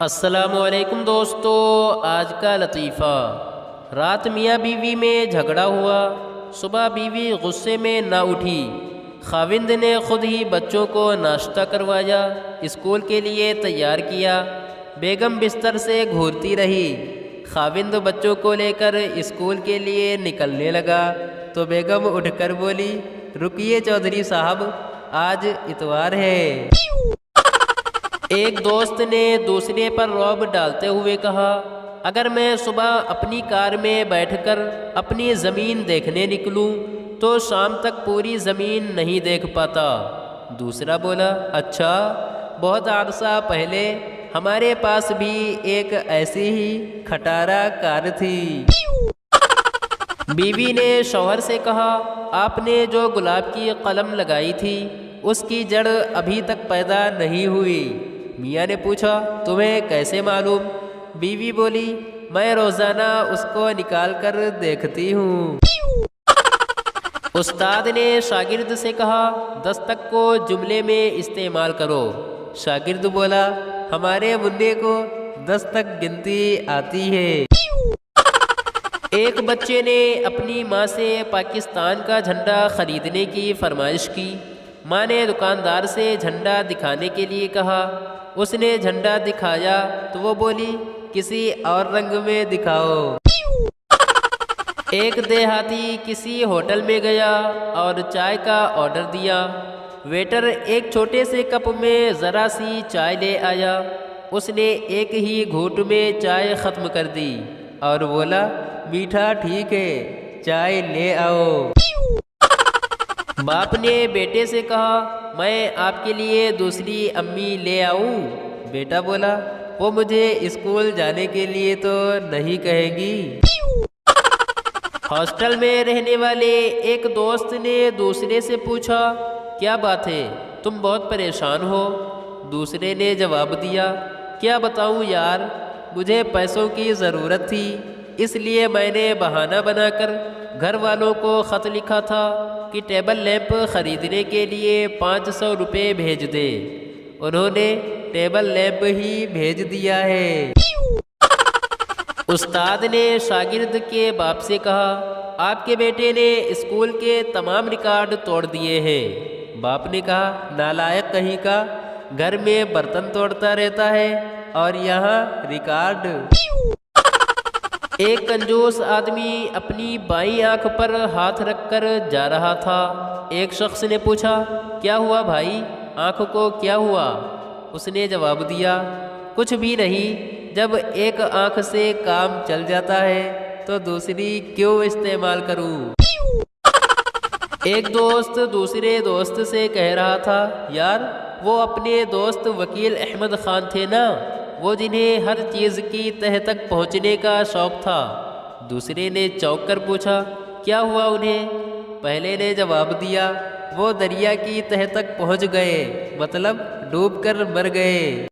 السلام علیکم دوستو، آج کا لطیفہ۔ رات میاں بیوی میں جھگڑا ہوا۔ صبح بیوی غصے میں نہ اٹھی۔ خاوند نے خود ہی بچوں کو ناشتہ کروایا، اسکول کے لیے تیار کیا۔ بیگم بستر سے گھورتی رہی۔ خاوند بچوں کو لے کر اسکول کے لیے نکلنے لگا تو بیگم اٹھ کر بولی، رکیے چودھری صاحب، آج اتوار ہے۔ ایک دوست نے دوسرے پر رعب ڈالتے ہوئے کہا، اگر میں صبح اپنی کار میں بیٹھ کر اپنی زمین دیکھنے نکلوں تو شام تک پوری زمین نہیں دیکھ پاتا۔ دوسرا بولا، اچھا، بہت عرصہ پہلے ہمارے پاس بھی ایک ایسی ہی کھٹارا کار تھی۔ بیوی نے شوہر سے کہا، آپ نے جو گلاب کی قلم لگائی تھی اس کی جڑ ابھی تک پیدا نہیں ہوئی۔ میاں نے پوچھا، تمہیں کیسے معلوم؟ بیوی بولی، میں روزانہ اس کو نکال کر دیکھتی ہوں۔ استاد نے شاگرد سے کہا، دستک کو جملے میں استعمال کرو۔ شاگرد بولا، ہمارے منڈے کو دستک گنتی آتی ہے۔ ایک بچے نے اپنی ماں سے پاکستان کا جھنڈا خریدنے کی فرمائش کی۔ ماں نے دکاندار سے جھنڈا دکھانے کے لیے کہا۔ اس نے جھنڈا دکھایا تو وہ بولی، کسی اور رنگ میں دکھاؤ۔ ایک دیہاتی کسی ہوٹل میں گیا اور چائے کا آرڈر دیا۔ ویٹر ایک چھوٹے سے کپ میں ذرا سی چائے لے آیا۔ اس نے ایک ہی گھونٹ میں چائے ختم کر دی اور بولا، میٹھا ٹھیک ہے، چائے لے آؤ۔ باپ نے بیٹے سے کہا، میں آپ کے لیے دوسری امی لے آؤں؟ بیٹا بولا، وہ مجھے اسکول جانے کے لیے تو نہیں کہے گی۔ ہاسٹل میں رہنے والے ایک دوست نے دوسرے سے پوچھا، کیا بات ہے، تم بہت پریشان ہو؟ دوسرے نے جواب دیا، کیا بتاؤں یار، مجھے پیسوں کی ضرورت تھی، اس لیے میں نے بہانہ بنا کر گھر والوں کو خط لکھا تھا کہ ٹیبل لیمپ خریدنے کے لیے 500 روپے بھیج دے۔ انہوں نے ٹیبل لیمپ ہی بھیج دیا ہے۔ استاد نے شاگرد کے باپ سے کہا، آپ کے بیٹے نے اسکول کے تمام ریکارڈ توڑ دیے ہیں۔ باپ نے کہا، نالائق کہیں کا، گھر میں برتن توڑتا رہتا ہے اور یہاں ریکارڈ۔ ایک کنجوس آدمی اپنی بائیں آنکھ پر ہاتھ رکھ کر جا رہا تھا۔ ایک شخص نے پوچھا، کیا ہوا بھائی، آنکھ کو کیا ہوا؟ اس نے جواب دیا، کچھ بھی نہیں، جب ایک آنکھ سے کام چل جاتا ہے تو دوسری کیوں استعمال کروں؟ ایک دوست دوسرے دوست سے کہہ رہا تھا، یار، وہ اپنے دوست وکیل احمد خان تھے نا، وہ جنہیں ہر چیز کی تہہ تک پہنچنے کا شوق تھا۔ دوسرے نے چونک کر پوچھا، کیا ہوا انہیں؟ پہلے نے جواب دیا، وہ دریا کی تہہ تک پہنچ گئے، مطلب ڈوب کر مر گئے۔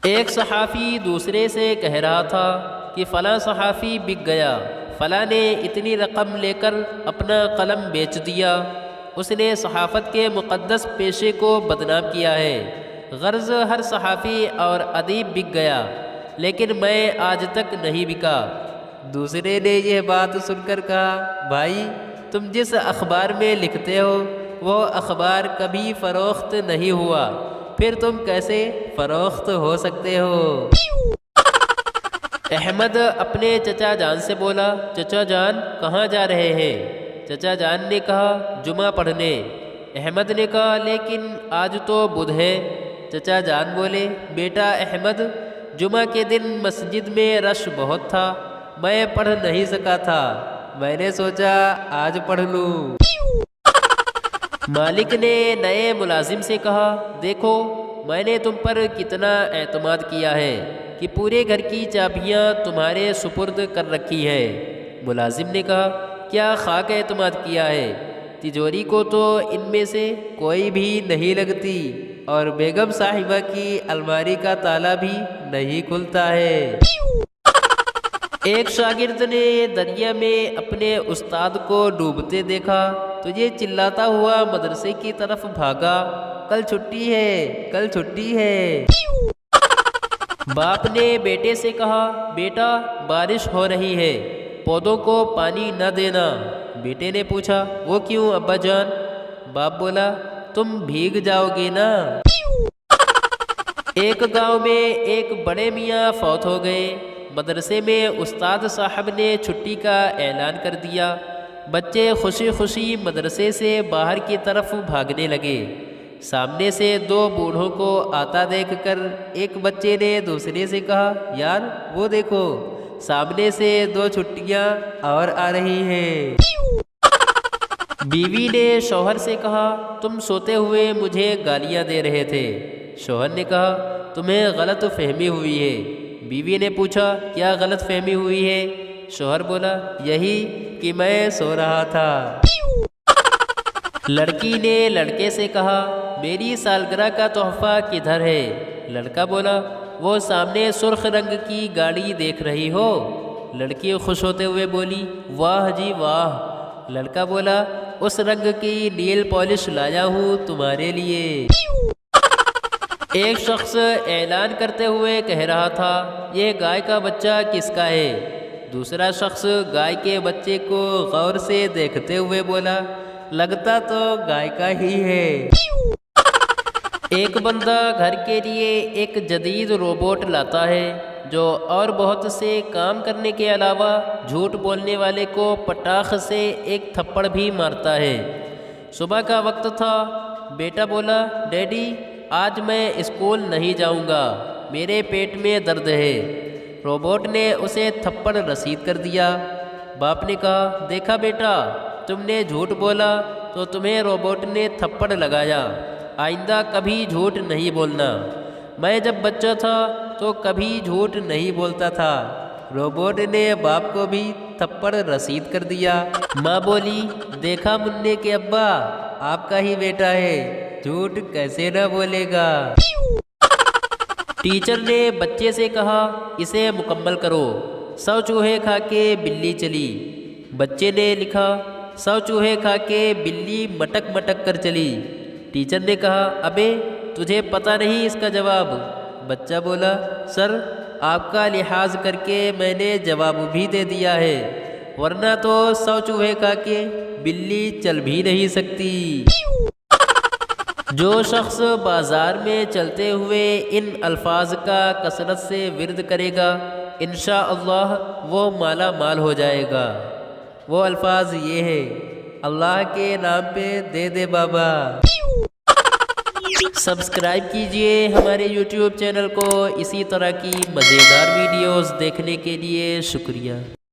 ایک صحافی دوسرے سے کہہ رہا تھا کہ فلاں صحافی بک گیا، فلاں نے اتنی رقم لے کر اپنا قلم بیچ دیا۔ اس نے صحافت کے مقدس پیشے کو بدنام کیا ہے۔ غرض ہر صحافی اور ادیب بک گیا، لیکن میں آج تک نہیں بکا۔ دوسرے نے یہ بات سن کر کہا، بھائی، تم جس اخبار میں لکھتے ہو وہ اخبار کبھی فروخت نہیں ہوا، پھر تم کیسے فروخت ہو سکتے ہو؟ احمد اپنے چچا جان سے بولا، چچا جان، کہاں جا رہے ہیں؟ چچا جان نے کہا، جمعہ پڑھنے۔ احمد نے کہا، لیکن آج تو بدھ ہے۔ چچا جان بولے، بیٹا احمد، جمعہ کے دن مسجد میں رش بہت تھا، میں پڑھ نہیں سکا تھا، میں نے سوچا آج پڑھ لوں۔ مالک نے نئے ملازم سے کہا، دیکھو، میں نے تم پر کتنا اعتماد کیا ہے کہ پورے گھر کی چابیاں تمہارے سپرد کر رکھی ہیں۔ ملازم نے کہا، کیا خاک اعتماد کیا ہے، تجوری کو تو ان میں سے کوئی بھی نہیں لگتی اور بیگم صاحبہ کی الماری کا تالا بھی نہیں کھلتا ہے۔ ایک شاگرد نے دریا میں اپنے استاد کو ڈوبتے دیکھا تو یہ چلاتا ہوا مدرسے کی طرف بھاگا، کل چھٹی ہے، کل چھٹی ہے۔ باپ نے بیٹے سے کہا بیٹا بارش ہو رہی ہے پودوں کو پانی نہ دینا۔ بیٹے نے پوچھا وہ کیوں ابا جان؟ باپ بولا تم بھیگ جاؤ گے نا۔ ایک گاؤں میں ایک بڑے میاں فوت ہو گئے۔ مدرسے میں استاد صاحب نے چھٹی کا اعلان کر دیا۔ بچے خوشی خوشی مدرسے سے باہر کی طرف بھاگنے لگے۔ سامنے سے دو بوڑھوں کو آتا دیکھ کر ایک بچے نے دوسرے سے کہا یار وہ دیکھو سامنے سے دو چھٹیاں اور آ رہی ہیں۔ بیوی نے شوہر سے کہا تم سوتے ہوئے مجھے گالیاں دے رہے تھے۔ شوہر نے کہا تمہیں غلط فہمی ہوئی ہے۔ بیوی نے پوچھا کیا غلط فہمی ہوئی ہے؟ شوہر بولا یہی کہ میں سو رہا تھا۔ لڑکی نے لڑکے سے کہا میری سالگرہ کا تحفہ کدھر ہے؟ لڑکا بولا وہ سامنے سرخ رنگ کی گاڑی دیکھ رہی ہو؟ لڑکی خوش ہوتے ہوئے بولی واہ جی واہ۔ لڑکا بولا اس رنگ کی نیل پالش لایا ہوں تمہارے لیے۔ ایک شخص اعلان کرتے ہوئے کہہ رہا تھا یہ گائے کا بچہ کس کا ہے؟ دوسرا شخص گائے کے بچے کو غور سے دیکھتے ہوئے بولا لگتا تو گائے کا ہی ہے۔ ایک بندہ گھر کے لیے ایک جدید روبوٹ لاتا ہے جو اور بہت سے کام کرنے کے علاوہ جھوٹ بولنے والے کو پٹاخ سے ایک تھپڑ بھی مارتا ہے۔ صبح کا وقت تھا۔ بیٹا بولا ڈیڈی آج میں اسکول نہیں جاؤں گا میرے پیٹ میں درد ہے۔ روبوٹ نے اسے تھپڑ رسید کر دیا۔ باپ نے کہا دیکھا بیٹا تم نے جھوٹ بولا تو تمہیں روبوٹ نے تھپڑ لگایا، آئندہ کبھی جھوٹ نہیں بولنا۔ میں جب بچہ تھا تو کبھی جھوٹ نہیں بولتا تھا۔ روبوٹ نے باپ کو بھی تھپڑ رسید کر دیا۔ ماں بولی دیکھا منّے کے ابا آپ کا ہی بیٹا ہے، جھوٹ کیسے نہ بولے گا۔ ٹیچر نے بچے سے کہا اسے مکمل کرو۔ 100 چوہے کھا کے بلی چلی۔ بچے نے لکھا 100 چوہے کھا کے بلی مٹک مٹک کر چلی۔ ٹیچر نے کہا ابے تجھے پتہ نہیں اس کا جواب؟ بچہ بولا سر آپ کا لحاظ کر کے میں نے جواب بھی دے دیا ہے، ورنہ تو 100 چوہے کھا کے بلی چل بھی نہیں سکتی۔ جو شخص بازار میں چلتے ہوئے ان الفاظ کا کثرت سے ورد کرے گا انشاءاللہ وہ مالا مال ہو جائے گا۔ وہ الفاظ یہ ہے اللہ کے نام پہ دے دے بابا۔ سبسکرائب کیجئے ہمارے یوٹیوب چینل کو اسی طرح کی مزیدار ویڈیوز دیکھنے کے لیے۔ شکریہ۔